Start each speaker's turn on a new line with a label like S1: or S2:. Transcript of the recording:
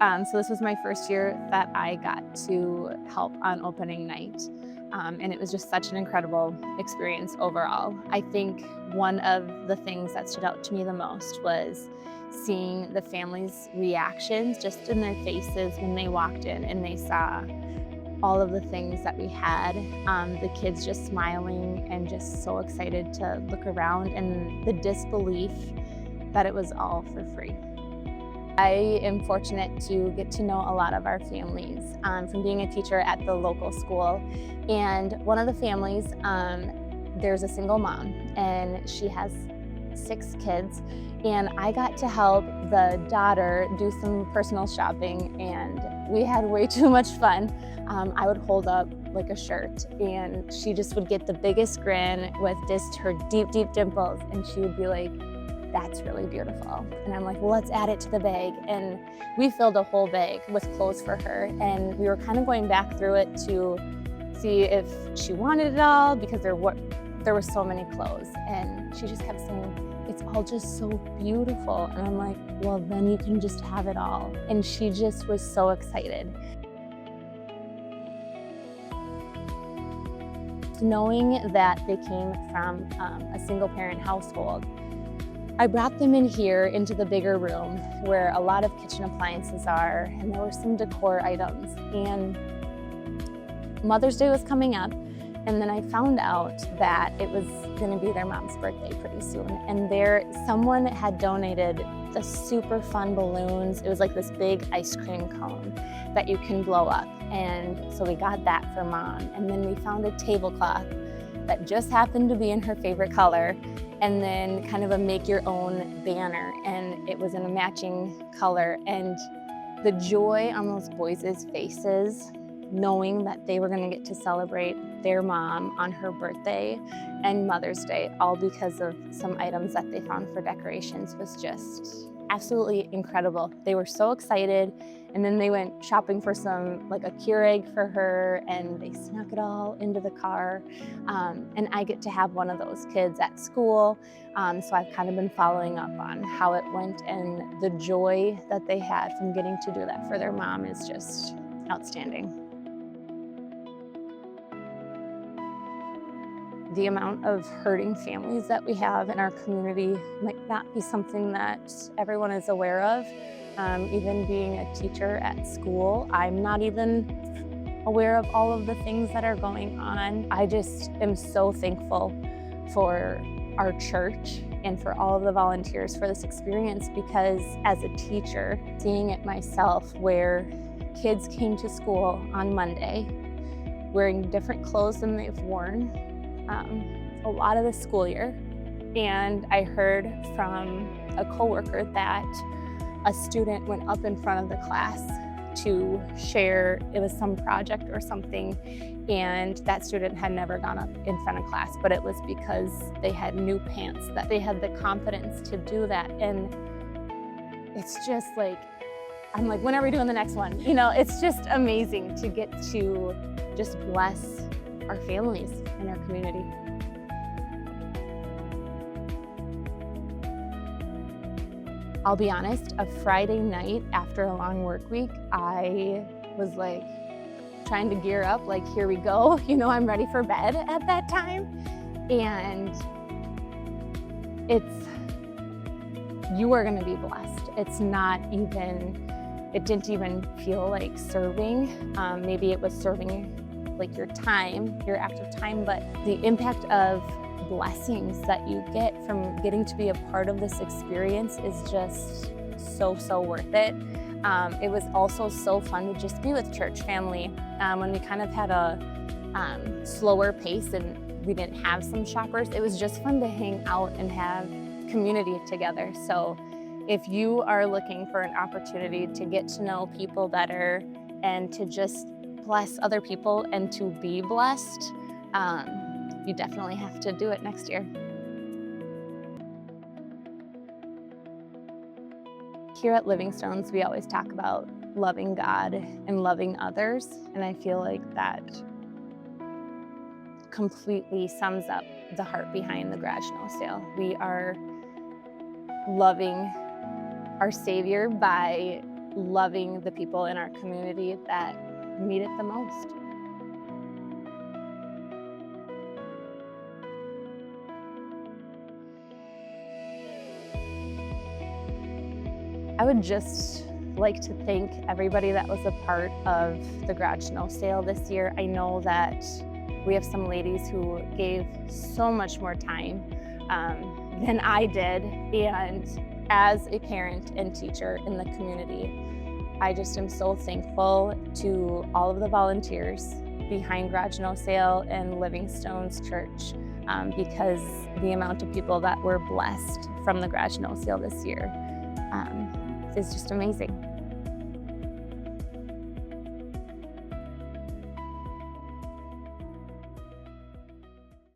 S1: So this was my first year that I got to help on opening night. And it was just such an incredible experience overall. I think one of the things that stood out to me the most was seeing the families' reactions just in their faces when they walked in and they saw all of the things that we had. The kids just smiling and just so excited to look around, and the disbelief that it was all for free. I am fortunate to get to know a lot of our families from being a teacher at the local school. And one of the families, there's a single mom, and she has 6 kids. And I got to help the daughter do some personal shopping, and we had way too much fun. I would hold up like a shirt, and she just would get the biggest grin with just her deep, deep dimples, and she would be like, "That's really beautiful." And I'm like, "Well, let's add it to the bag." And we filled a whole bag with clothes for her. And we were kind of going back through it to see if she wanted it all, because there were so many clothes. And she just kept saying, "It's all just so beautiful." And I'm like, "Well, then you can just have it all." And she just was so excited. Knowing that they came from a single parent household, I brought them in here into the bigger room where a lot of kitchen appliances are, and there were some decor items. And Mother's Day was coming up, and then I found out that it was gonna be their mom's birthday pretty soon. And someone had donated the super fun balloons. It was like this big ice cream cone that you can blow up. And so we got that for Mom. And then we found a tablecloth that just happened to be in her favorite color, and then kind of a make your own banner, and it was in a matching color. And the joy on those boys' faces, knowing that they were gonna get to celebrate their mom on her birthday and Mother's Day, all because of some items that they found for decorations, was just absolutely incredible. They were so excited. And then they went shopping for like a Keurig for her, and they snuck it all into the car. And I get to have one of those kids at school. So I've kind of been following up on how it went, and the joy that they had from getting to do that for their mom is just outstanding. The amount of hurting families that we have in our community might not be something that everyone is aware of. Even being a teacher at school, I'm not even aware of all of the things that are going on. I just am so thankful for our church and for all of the volunteers for this experience, because as a teacher, seeing it myself, where kids came to school on Monday wearing different clothes than they've worn a lot of the school year. And I heard from a coworker that a student went up in front of the class to share, it was some project or something, and that student had never gone up in front of class, but it was because they had new pants, that they had the confidence to do that. And it's just like, I'm like, when are we doing the next one? You know, it's just amazing to get to just bless our families in our community. I'll be honest, a Friday night after a long work week, I was like trying to gear up, like, here we go. You know, I'm ready for bed at that time. And you are gonna be blessed. It didn't even feel like serving. Maybe it was serving like your time, your active time, but the impact of blessings that you get from getting to be a part of this experience is just so worth it. It was also so fun to just be with church family when we kind of had a slower pace and we didn't have some shoppers. It was just fun to hang out and have community together. So if you are looking for an opportunity to get to know people better and to just bless other people and to be blessed, you definitely have to do it next year. Here at Livingstone's, we always talk about loving God and loving others, and I feel like that completely sums up the heart behind the garage no sale. We are loving our Savior by loving the people in our community that need it the most. I would just like to thank everybody that was a part of the garage snow sale this year. I know that we have some ladies who gave so much more time than I did, and as a parent and teacher in the community, I just am so thankful to all of the volunteers behind Garage No Sale and Livingstone's church because the amount of people that were blessed from the Garage No Sale this year is just amazing.